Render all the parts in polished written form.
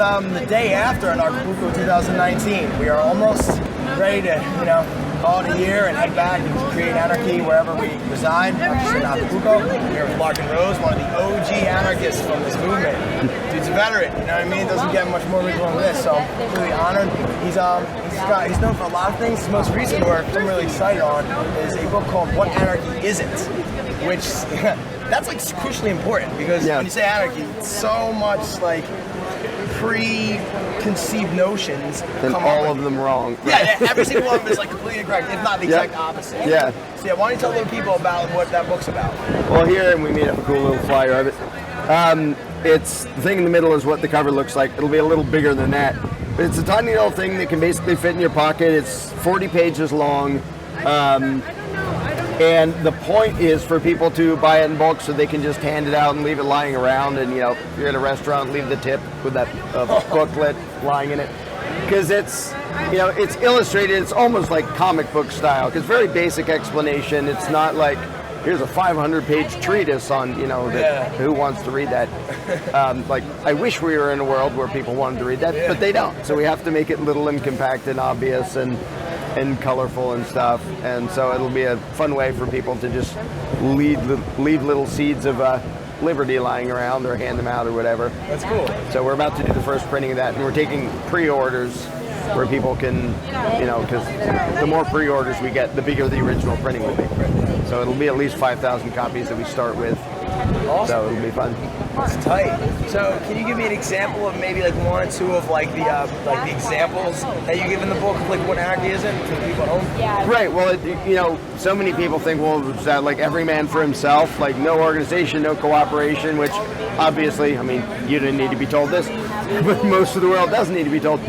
the day after Anarchapulco 2019. We are almost ready to, call it a year and head back and create anarchy wherever we reside. I'm just in Acapulco. Here with Larken Rose, one of the OG anarchists from this movement. Dude's a veteran, you know what I mean? Doesn't get much more original than this, so I'm really honored. He's known for a lot of things. His most recent work I'm really excited on is a book called What Anarchy Isn't, which that's like crucially important because when you say anarchy, it's so much like preconceived notions and all of them wrong. Yeah, every single one of them is like completely incorrect, if not the exact opposite. Yeah. So why don't you tell little people about what that book's about? Well, here, and we made up a cool little flyer of it. It's the thing in the middle is what the cover looks like. It'll be a little bigger than that, but it's a tiny little thing that can basically fit in your pocket. It's 40 pages long. And the point is for people to buy it in bulk so they can just hand it out and leave it lying around. And, if you're at a restaurant, leave the tip with that booklet lying in it. Because it's, it's illustrated. It's almost like comic book style. Because very basic explanation. It's not like, here's a 500-page treatise on, who wants to read that. I wish we were in a world where people wanted to read that, but they don't. So we have to make it little and compact and obvious and colorful and stuff, and so it'll be a fun way for people to just leave little seeds of liberty lying around or hand them out or whatever. That's cool. So we're about to do the first printing of that, and we're taking pre-orders where people can, because the more pre-orders we get, the bigger the original printing will be. So it'll be at least 5,000 copies that we start with. Awesome. So it'll be fun. That's tight. So can you give me an example of maybe like one or two of the examples that you give in the book of like what anarchy isn't for the people at home? Yeah. Right. Well, so many people think, well, is that like every man for himself, like no organization, no cooperation, which obviously, you didn't need to be told this, but most of the world doesn't need to be told.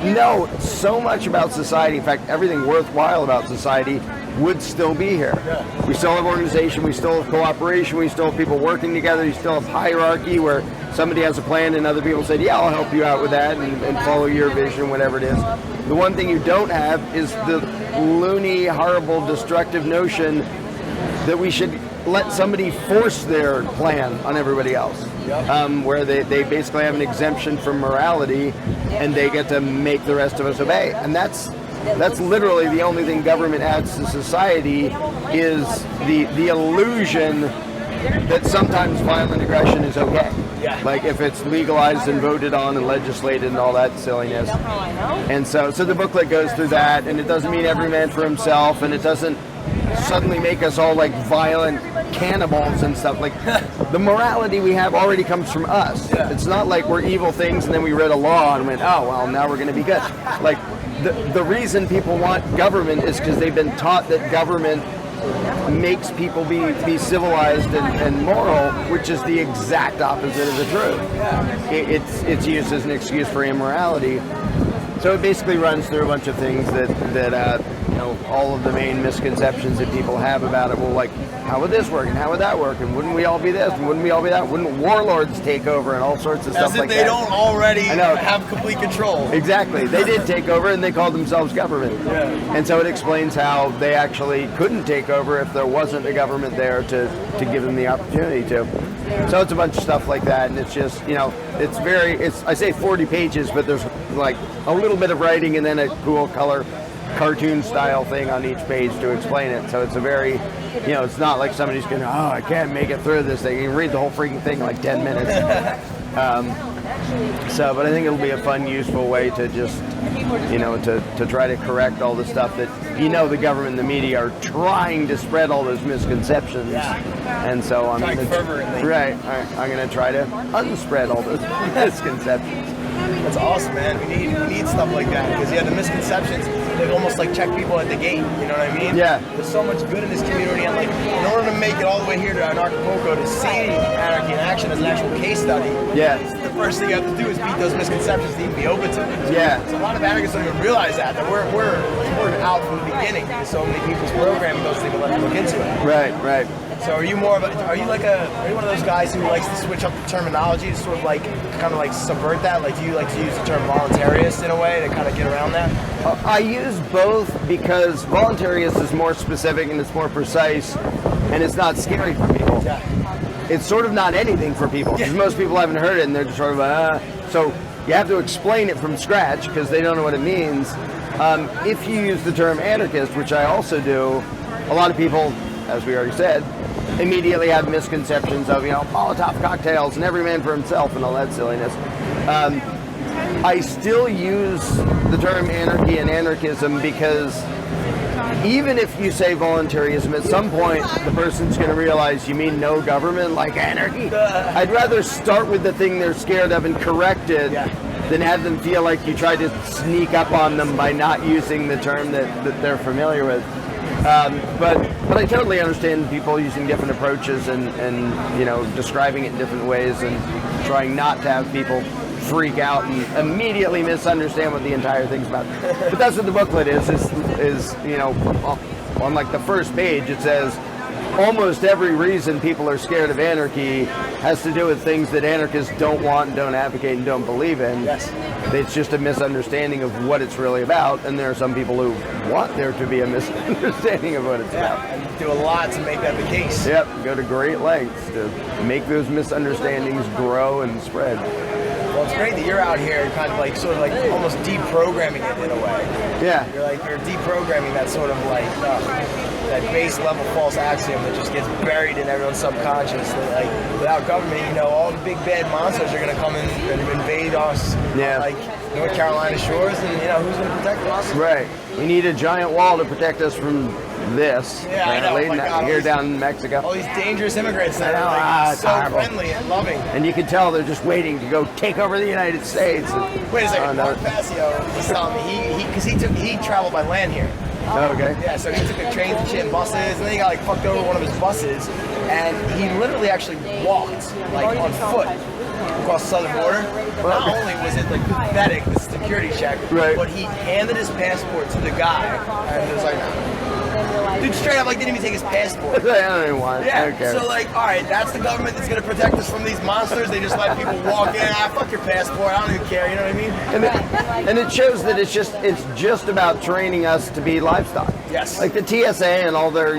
No, so much about society, in fact, everything worthwhile about society would still be here. Yeah. We still have organization, we still have cooperation, we still have people working together, you still have hierarchy where somebody has a plan and other people say, yeah, I'll help you out with that and follow your vision, whatever it is. The one thing you don't have is the loony, horrible, destructive notion that we should let somebody force their plan on everybody else. Yep. Where they basically have an exemption from morality and they get to make the rest of us obey. And that's literally the only thing government adds to society is the illusion that sometimes violent aggression is okay. Yeah. Like if it's legalized and voted on and legislated and all that silliness. And so the booklet goes through that, and it doesn't mean every man for himself, and it doesn't suddenly make us all like violent cannibals and stuff. Like the morality we have already comes from us. Yeah. It's not like we're evil things and then we read a law and went, oh well, now we're going to be good. Like the reason people want government is because they've been taught that government makes people be civilized and moral, which is the exact opposite of the truth. It's used as an excuse for immorality. So it basically runs through a bunch of things that all of the main misconceptions that people have about it. Well, like, how would this work and how would that work? And wouldn't we all be this and wouldn't we all be that? Wouldn't warlords take over and all sorts of stuff like that? As if they don't already have complete control. Exactly. They did take over and they called themselves government. Yeah. And so it explains how they actually couldn't take over if there wasn't a government there to give them the opportunity to. So it's a bunch of stuff like that, and it's just, I say 40 pages, but there's like a little bit of writing and then a cool color cartoon style thing on each page to explain it. So it's a very, it's not like somebody's going, I can't make it through this thing. You can read the whole freaking thing in like 10 minutes. But I think it'll be a fun, useful way to just, to try to correct all the stuff that, the government and the media are trying to spread all those misconceptions. Yeah. And so I'm going to try to unspread all those misconceptions. That's awesome, man. We need stuff like that because the misconceptions, they almost like check people at the gate. You know what I mean? Yeah. There's so much good in this community, and like in order to make it all the way here to Anarchapulco to see anarchy in action as an actual case study. Yeah. The first thing you have to do is beat those misconceptions to even be open to it. Yeah. So a lot of anarchists don't even realize that we're out from the beginning. So many people's programming those things let them look into it. Right. So are you one of those guys who likes to switch up the terminology to sort of like kind of like subvert that? Like do you like to use the term voluntarist in a way to kind of get around that? I use both because voluntarist is more specific and it's more precise and it's not scary for people. Yeah. It's sort of not anything for people because most people haven't heard it and they're just sort of so you have to explain it from scratch because they don't know what it means. If you use the term anarchist, which I also do, a lot of people, as we already said, immediately have misconceptions of, Molotov cocktails and every man for himself and all that silliness. I still use the term anarchy and anarchism because even if you say voluntarism, at some point the person's going to realize you mean no government, like anarchy. I'd rather start with the thing they're scared of and correct it than have them feel like you tried to sneak up on them by not using the term that they're familiar with. But I totally understand people using different approaches and describing it in different ways and trying not to have people freak out and immediately misunderstand what the entire thing's about. But that's what the booklet is on like the first page it says almost every reason people are scared of anarchy has to do with things that anarchists don't want, don't advocate, and don't believe in. Yes. It's just a misunderstanding of what it's really about, and there are some people who want there to be a misunderstanding of what it's about. And do a lot to make that the case. Yep, go to great lengths to make those misunderstandings grow and spread. Well, it's great that you're out here kind of like sort of like almost deprogramming it in a way. Yeah. You're deprogramming that sort of like that base level false axiom that just gets buried in everyone's subconscious. That, like without government, all the big bad monsters are going to come in and invade us. Yeah. Like North Carolina shores, and who's going to protect us? Right. We need a giant wall to protect us from this. Yeah, I know. Oh my God, here down in Mexico. All these dangerous immigrants that are like so horrible. friendly and loving. And you can tell they're just waiting to go take over the United States. Wait a second, Mark Passio was telling me he traveled by land here. Oh, okay. Yeah, so he took the trains and shit and buses, and then he got like fucked over one of his buses, and he literally actually walked like on foot across the southern border. Not only was it like pathetic, the security check, but he handed his passport to the guy, and it was like, dude, straight up, like, didn't even take his passport. I don't even want it. Yeah, Okay. so like, all right, that's the government that's going to protect us from these monsters. They just let people walk in. Fuck your passport. I don't even care. You know what I mean? And it shows that it's just about training us to be livestock. Yes. Like the TSA and all their,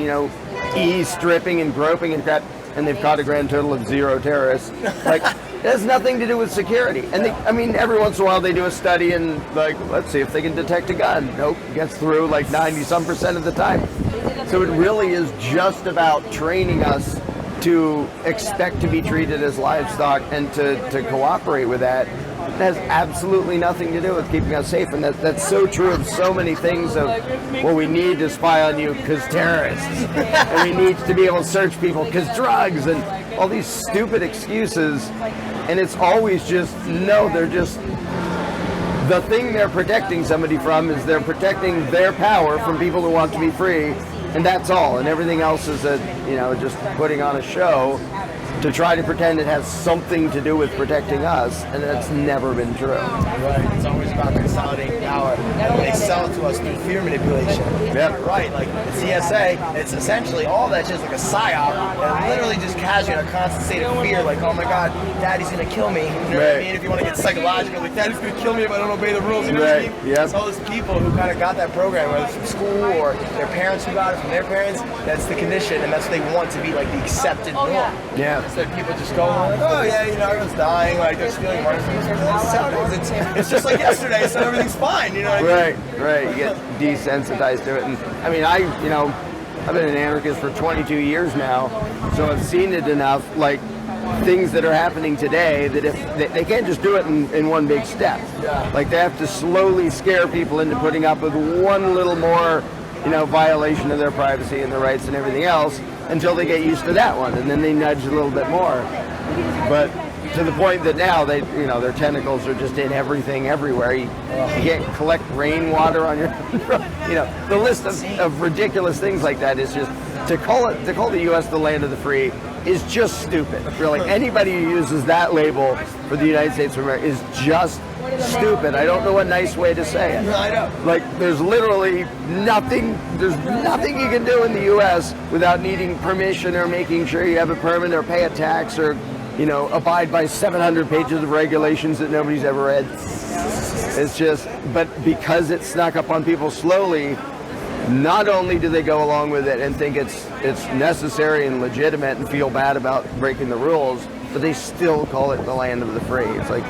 e-stripping and groping and crap, and they've caught a grand total of 0 terrorists. Like, it has nothing to do with security. And every once in a while they do a study and like, let's see if they can detect a gun. Nope, gets through like 90-some% of the time. So it really is just about training us to expect to be treated as livestock and to cooperate with that. It has absolutely nothing to do with keeping us safe, and that's so true of so many things of, well, we need to spy on you because terrorists, and we need to be able to search people because drugs, and all these stupid excuses, and it's always just, no, they're just, the thing they're protecting somebody from is they're protecting their power from people who want to be free, and that's all, and everything else is just putting on a show to try to pretend it has something to do with protecting us, and that's never been true. Right, it's always about consolidating power, and they sell it to us through fear manipulation. Yep. Right, like the CSA, it's essentially all that just like a psyop, and literally just has you in a constant state of fear, like, oh my God, Daddy's gonna kill me. You know what I mean? If you want to get psychological, like, Daddy's gonna kill me if I don't obey the rules. You know what I mean? Yep. It's all those people who kind of got that program, whether it's from school or their parents who got it from their parents. That's the condition, and that's what they want to be like the accepted norm. Yeah. So people just go, oh yeah, everyone's dying, like they're stealing money from us. That's how it is. It's just like yesterday, so everything's fine, you know what I mean? Right. You get desensitized to it. And I mean, I've been an anarchist for 22 years now, so I've seen it enough, like things that are happening today that if they can't just do it in one big step. Yeah. Like they have to slowly scare people into putting up with one little more, violation of their privacy and their rights and everything else, until they get used to that one, and then they nudge a little bit more. But to the point that now they, their tentacles are just in everything, everywhere. You can't collect rainwater on your, the list of ridiculous things like that is just to call the U.S. the land of the free is just stupid. Really, anybody who uses that label for the United States of America is just stupid. I don't know a nice way to say it. I know. Like, there's literally nothing, you can do in the U.S. without needing permission or making sure you have a permit or pay a tax or, abide by 700 pages of regulations that nobody's ever read. It's just, but because it snuck up on people slowly, not only do they go along with it and think it's necessary and legitimate and feel bad about breaking the rules, but they still call it the land of the free. It's like,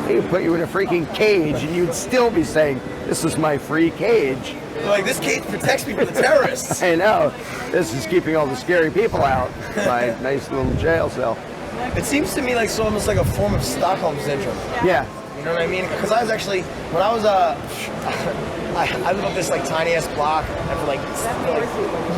They could put you in a freaking cage and you'd still be saying, this is my free cage. Like, this cage protects me from the terrorists. I know. This is keeping all the scary people out by a nice little jail cell. It seems to me like so almost like a form of Stockholm syndrome. Yeah. You know what I mean? Because I was actually, when I was, I lived up this like tiny ass block, and for like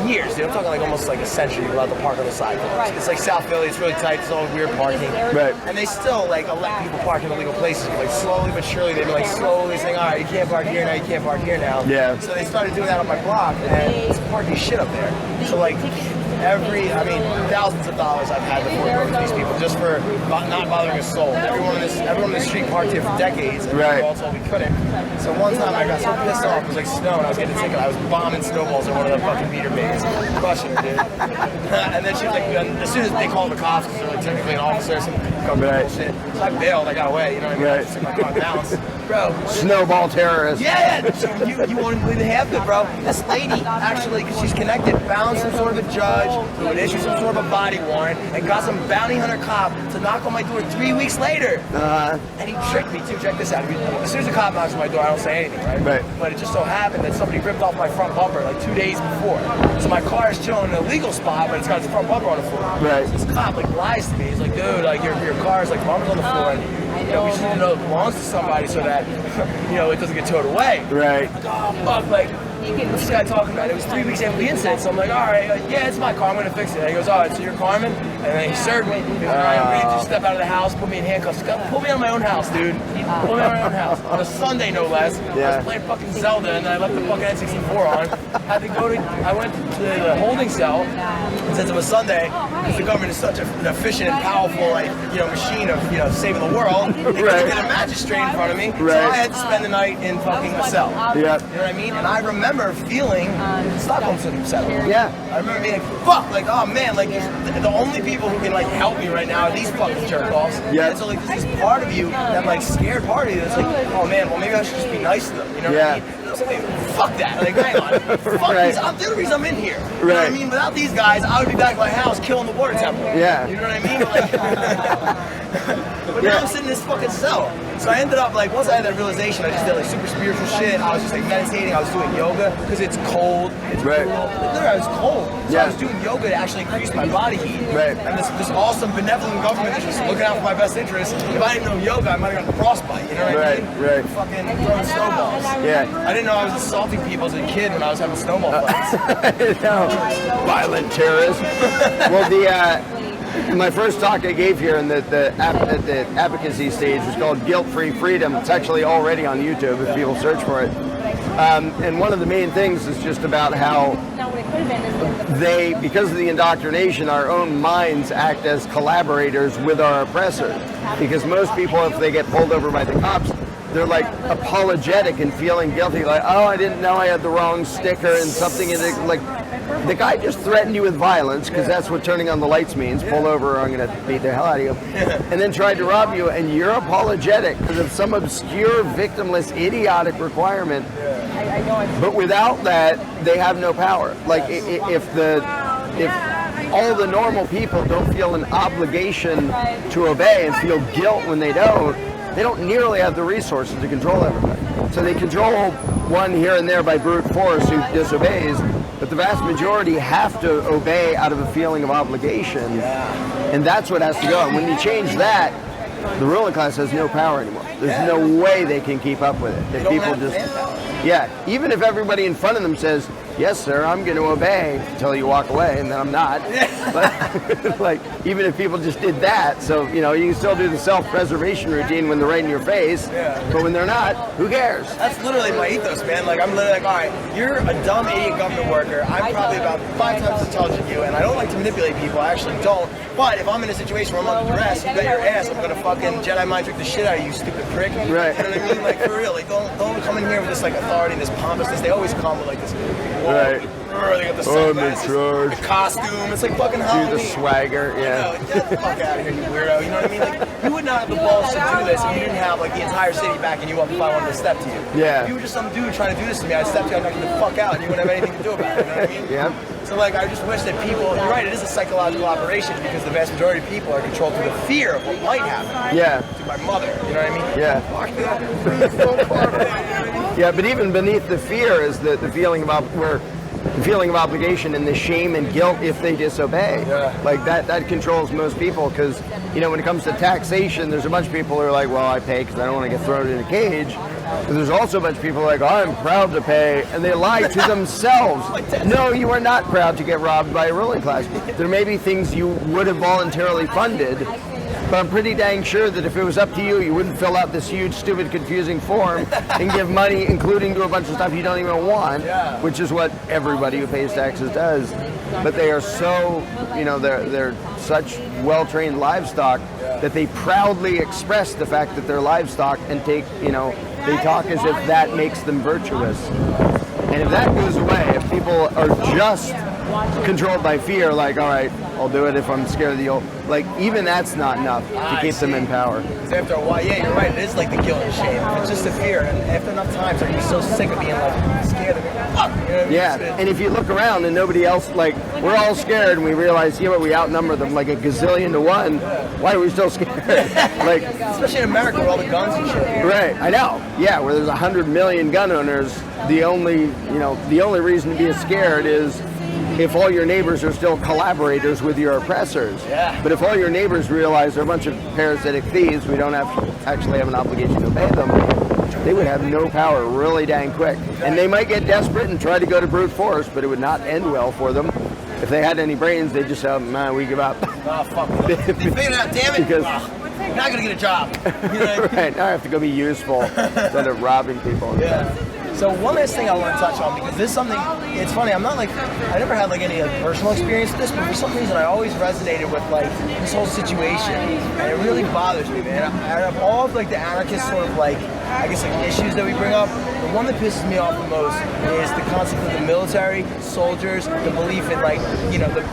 years, dude, I'm talking like almost like a century without the park on the side. It's like South Philly, it's really tight, it's all weird parking. Right. And they still like let people park in illegal places, but like slowly but surely they've been like slowly saying, all right, you can't park here now, you can't park here now. Yeah. So they started doing that on my block, and it's parking shit up there. So like, thousands of dollars I've had to forego to these people just for not bothering a soul. Everyone in this street parked here for decades, and we were all told we couldn't. So one time I got so pissed off, it was like snow, and I was getting a ticket. I was bombing snowballs in one of the fucking meter maids, crushing it, dude. And then she was like, as soon as they called the cops, because they're like technically an officer, some bullshit. So I bailed, I got away, you know what I mean? I just took my car bounce. Bro. Snowball terrorist. Yeah, you won't believe the half of it, bro. This lady, actually, because she's connected, found some sort of a judge who would issue some sort of a body warrant and got some bounty hunter cop to knock on my door 3 weeks later. And he tricked me too. Check this out. As soon as the cop knocks on my door, I don't say anything, right? But it just so happened that somebody ripped off my front bumper like 2 days before. So my car is chilling in a legal spot, but it's got its front bumper on the floor. Right. So this cop like lies to me. He's like, dude, like your car is like bumper's on the floor. And, you know, we just need to know it belongs to somebody so that, you know, it doesn't get towed away. Right. Like, oh, fuck, like, what's this guy talking about? It was 3 weeks after the incident, so I'm like, all right, yeah, it's my car, I'm gonna fix it. And he goes, all right, so you're Carmen? And then he served me. He goes, all right, I'm ready to step out of the house, put me in handcuffs. Pull me out of my own house, dude. Pull me out of my own house. On a Sunday, no less. I was playing fucking Zelda, and then I left the fucking N64 on. I went to the holding cell, and since it was Sunday, because the government is such an efficient and powerful, like, you know, machine of, you know, saving the world, they couldn't get a magistrate in front of me, so I had to spend the night in fucking a cell. You know what I mean? And I remember feeling Stockholm syndrome. Yeah. I remember being like, fuck, like, oh man, like, the only people who can like help me right now are these fucking jerk-offs. Yeah. And so like, there's this part of you, that like scared part of you that's like, oh man, well maybe I should just be nice to them, you know what I mean? And I was like, hey, fuck that, like, hang on, fuck these, they're the reason I'm in here. You know what I mean? Without these guys, I would be back at my house killing the water temple. Yeah. You know what I mean? Like, but now I'm sitting in this fucking cell. So I ended up like, once I had that realization, I just did like super spiritual shit. I was just like meditating, I was doing yoga, because it's cold, it's cool. Literally, I was cold. So I was doing yoga to actually increase my body heat. And this awesome benevolent government that's just looking out for my best interests. If I didn't know yoga, I might have gotten frostbite, you know what I mean? Fucking throwing snowballs. I didn't know I was assaulting people as a kid when I was having snowball fights. Violent terrorist. Well, my first talk I gave here in the advocacy stage was called Guilt-Free Freedom. It's actually already on YouTube if people search for it. And one of the main things is just about how because of the indoctrination, our own minds act as collaborators with our oppressors. Because most people, if they get pulled over by the cops, they're like apologetic and feeling guilty, like, oh, I didn't know I had the wrong sticker and something in it. Like, the guy just threatened you with violence, because that's what turning on the lights means. Pull over or I'm going to beat the hell out of you. And then tried to rob you, and you're apologetic because of some obscure, victimless, idiotic requirement. But without that, they have no power. Like, if all the normal people don't feel an obligation to obey and feel guilt when they don't nearly have the resources to control everybody. So they control one here and there by brute force who disobeys, but the vast majority have to obey out of a feeling of obligation, and that's what has to go. And when you change that, the ruling class has no power anymore. There's no way they can keep up with it. If people just, even if everybody in front of them says, yes, sir, I'm going to obey, until you walk away, and then I'm not. But, like, even if people just did that, so, you know, you can still do the self-preservation routine when they're right in your face, but when they're not, who cares? That's literally my ethos, man. Like, I'm literally like, all right, you're a dumb idiot government worker. I'm probably about 5 times as intelligent as you, and I don't like to manipulate people. I actually don't. But if I'm in a situation where I'm under duress, you bet your ass I'm going to fucking Jedi mind trick the shit out of you, stupid prick. You know what I mean? Like, for real. Like, don't come in here with this, like, authority and this pompousness. They always come with, like, this... They got the sunglasses, the costume. It's like fucking Halloween. Do the swagger, Get the fuck out of here, you weirdo. You know what I mean? Like, you would not have the balls to do this if you didn't have like the entire city backing you up if I wanted to step to you. Yeah. If you were just some dude trying to do this to me, I'd step to you, I'd knock you the fuck out, and you wouldn't have anything to do about it. You know what I mean? Yeah. So like, I just wish that people, you're right, it is a psychological operation because the vast majority of people are controlled through the fear of what might happen. Yeah. To my mother, you know what I mean? Yeah. Yeah, but even beneath the fear is the feeling of obligation and the shame and guilt if they disobey. Yeah. Like that controls most people because, you know, when it comes to taxation, there's a bunch of people who are like, well, I pay because I don't want to get thrown in a cage. But there's also a bunch of people like, oh, I'm proud to pay, and they lie to themselves. No, you are not proud to get robbed by a ruling class. There may be things you would have voluntarily funded, but I'm pretty dang sure that if it was up to you, you wouldn't fill out this huge, stupid, confusing form and give money, including to a bunch of stuff you don't even want, which is what everybody who pays taxes does. But they are so, you know, they're such well-trained livestock that they proudly express the fact that they're livestock and take, you know, they talk as if that makes them virtuous. And if that goes away, if people are just controlled by fear, like, all right, I'll do it if I'm scared that you'll, like, even that's not enough to keep them in power. Because after a while, yeah, you're right, it is like the guilt and shame. It's just the fear, and after enough times, you're so sick of being like scared of it. Fuck! You know what I mean? Yeah, and if you look around and nobody else, like, we're all scared and we realize, yeah, but we outnumber them like a gazillion to one, why are we still scared? Like, especially in America with all the guns and shit. Right, I know. Yeah, where there's 100 million gun owners, the only reason to be scared is if all your neighbors are still collaborators with your oppressors. Yeah. But if all your neighbors realize they're a bunch of parasitic thieves, we don't actually have an obligation to obey them, they would have no power really dang quick. And they might get desperate and try to go to brute force, but it would not end well for them. If they had any brains, they'd just say, man, we give up. Oh, fuck. They figured it out, damn it. Because, I'm not going to get a job. You know what I mean? Right, now I have to go be useful instead of robbing people. Yeah. So one last thing I want to touch on, because this is something, it's funny, I never had like any personal experience with this, but for some reason I always resonated with like this whole situation, and it really bothers me, man. Out of all of like the anarchist sort of like, I guess like issues that we bring up, the one that pisses me off the most is the concept of the military, soldiers, the belief in like, you know, the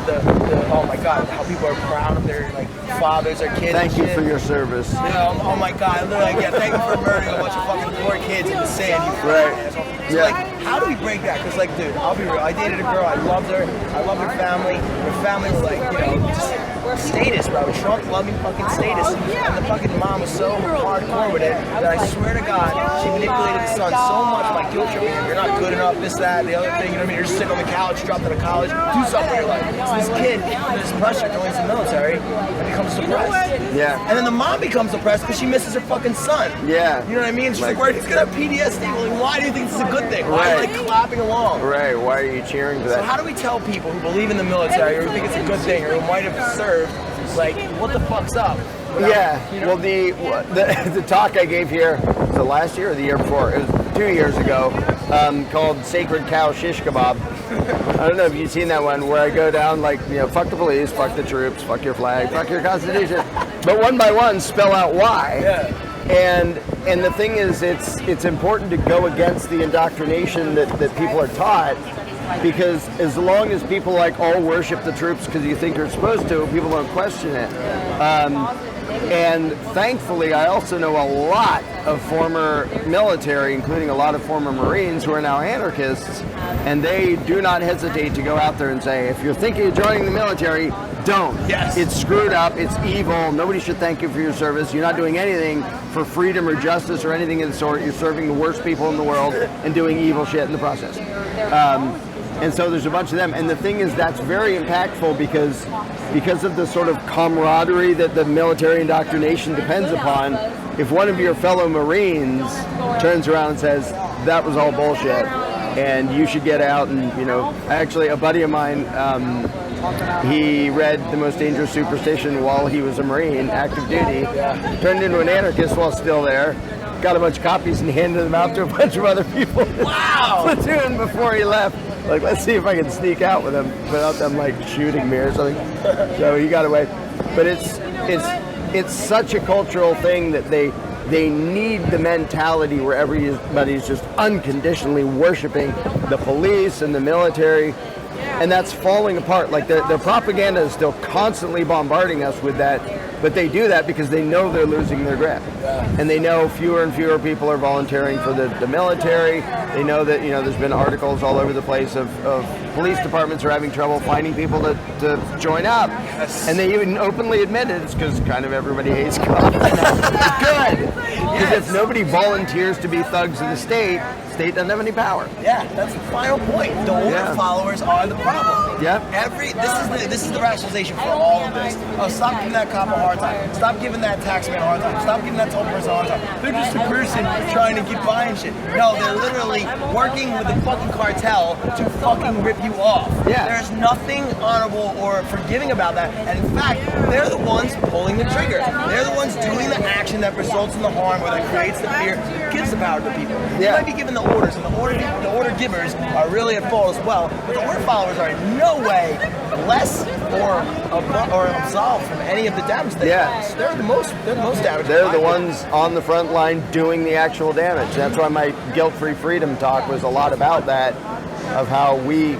oh my God, how people are proud of their like fathers or kids. Thank you for your service. You know, oh my God, they're like, yeah, thank you for murdering a bunch of fucking poor kids in the sand, you right. So like, how do we break that? Because like, dude, I'll be real. I dated a girl. I loved her. I loved her family. Her family was like, you know, just status, bro. Trump loved me fucking status. And the fucking mom was so hardcore with it that I swear to God, she manipulated the son so much. My guilt trip, you're not good enough, this, that, the other thing. You know what I mean? You're just sitting on the couch, dropped out of college, do something in your life. So this kid, under this pressure, joins the military and becomes depressed. Yeah. And then the mom becomes depressed because she misses her fucking son. Yeah. You know what I mean? She's like, right, he's gonna have PTSD. Well, like, why do you think this is a good thing? Why are you like clapping along? Right, why are you cheering for that? So how do we tell people who believe in the military or who think it's a good thing or who might have served, like, what the fuck's up? Yeah, you know? Well, the talk I gave here, was it last year or the year before? It was 2 years ago, called Sacred Cow Shish Kebab. I don't know if you've seen that one, where I go down like, you know, fuck the police, fuck the troops, fuck your flag, fuck your constitution, but one by one spell out why. Yeah. And the thing is, it's important to go against the indoctrination that people are taught, because as long as people like all worship the troops because you think you're supposed to, people don't question it. And thankfully, I also know a lot of former military, including a lot of former Marines who are now anarchists, and they do not hesitate to go out there and say, if you're thinking of joining the military, don't. Yes. It's screwed up, it's evil, nobody should thank you for your service, you're not doing anything for freedom or justice or anything of the sort, you're serving the worst people in the world and doing evil shit in the process. And so there's a bunch of them, and the thing is, that's very impactful because of the sort of camaraderie that the military indoctrination depends upon. If one of your fellow Marines turns around and says, that was all bullshit, and you should get out, and, you know, actually a buddy of mine, he read The Most Dangerous Superstition while he was a Marine, active duty, turned into an anarchist while still there, got a bunch of copies and handed them out to a bunch of other people. Wow! Platoon before he left. Like, let's see if I can sneak out with him without them like shooting me or something. So he got away. But it's such a cultural thing that they need the mentality where everybody's just unconditionally worshiping the police and the military, and that's falling apart. Like their propaganda is still constantly bombarding us with that But they do that because they know they're losing their grip. And they know fewer and fewer people are volunteering for the military. They know that, there's been articles all over the place of police departments are having trouble finding people to join up. Yes. And they even openly admitted it's because kind of everybody hates cops. Good. Because if nobody volunteers to be thugs of the state doesn't have any power. Yeah, that's the final point. The order followers are the problem. Yeah. This is the rationalization for all of this. Oh, stop giving that cop a hard time. Stop giving that taxman a hard time. Stop giving that toll person a hard time. They're just a person trying to get buying shit. No, they're literally working with the fucking cartel to fucking rip you off. Yeah. There's nothing honorable or forgiving about that. And in fact, they're the ones pulling the trigger. They're the ones doing the action that results in the harm or that creates the fear, gives the power to people. They might be given the orders, and the order givers are really at fault as well. But the order followers are in no way less or absolved from any of the damage they cause. They're the most damaged. They're the ones on the front line doing the actual damage. That's why my guilt-free freedom talk was a lot about that, of how we're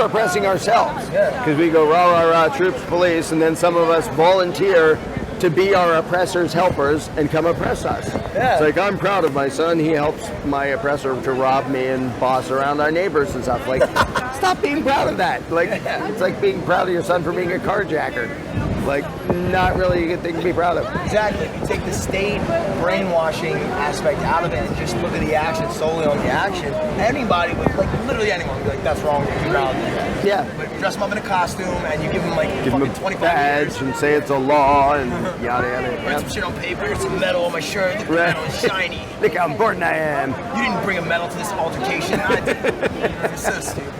oppressing ourselves. Because we go rah rah rah troops, police, and then some of us volunteer to be our oppressors' helpers and come oppress us. It's like, I'm proud of my son. He helps my oppressor to rob me and boss around our neighbors and stuff. Like, stop being proud of that. Like, it's like being proud of your son for being a carjacker. Like, not really a good thing to be proud of. Exactly. If you take the state brainwashing aspect out of it and just look at the action solely on the action, anybody would, literally anyone would be like, that's wrong, you're proud of that. Yeah. But if you dress them up in a costume and you give them Give them a 25 badge years, and say it's a law and yada yada. write some shit on paper, here's some metal on my shirt, look, the metal is shiny. Look how important I am. You didn't bring a medal to this altercation. I did. You're so stupid.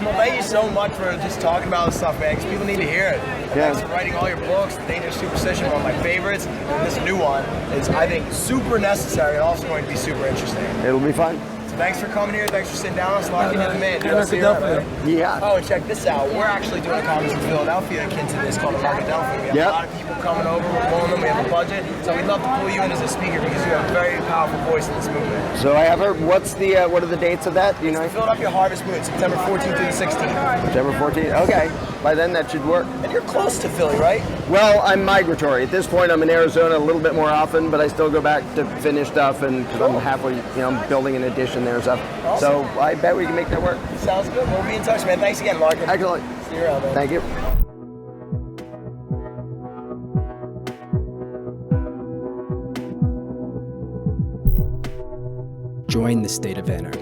Well, thank you so much for just talking about this stuff, man, because people need to hear it. Thanks for writing all your books. Dangerous Superstition, one of my favorites. And this new one is, I think, super necessary and also going to be super interesting. It'll be fun. So thanks for coming here. Thanks for sitting down with us. Larken, you're the man. Yeah. Oh, and check this out. We're actually doing a conference in Philadelphia akin to this called Anarchapulco. We have a lot of people coming over. We're pulling them. We have a budget. So we'd love to pull you in as a speaker because you have a very powerful voice in this movement. So I have heard, what are the dates of that? Do you know? Philadelphia Harvest Moon, September 14th through the 16th. September 14th? Okay. By then that should work. And you're close to Philly, right? Well, I'm migratory. At this point, I'm in Arizona a little bit more often, but I still go back to finish stuff, and because I'm halfway, I'm building an addition there and stuff. Awesome. So I bet we can make that work. Sounds good. We'll be in touch, man. Thanks again, Larken. Excellent. See you around, man. Thank you. Join the state of anarchy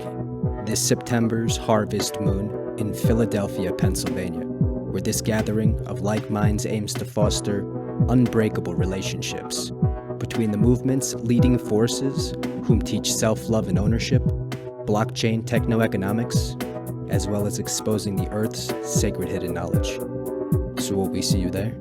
this September's Harvest Moon in Philadelphia, Pennsylvania, where this gathering of like minds aims to foster unbreakable relationships between the movement's leading forces, whom teach self-love and ownership, blockchain techno-economics, as well as exposing the Earth's sacred hidden knowledge. So will we see you there?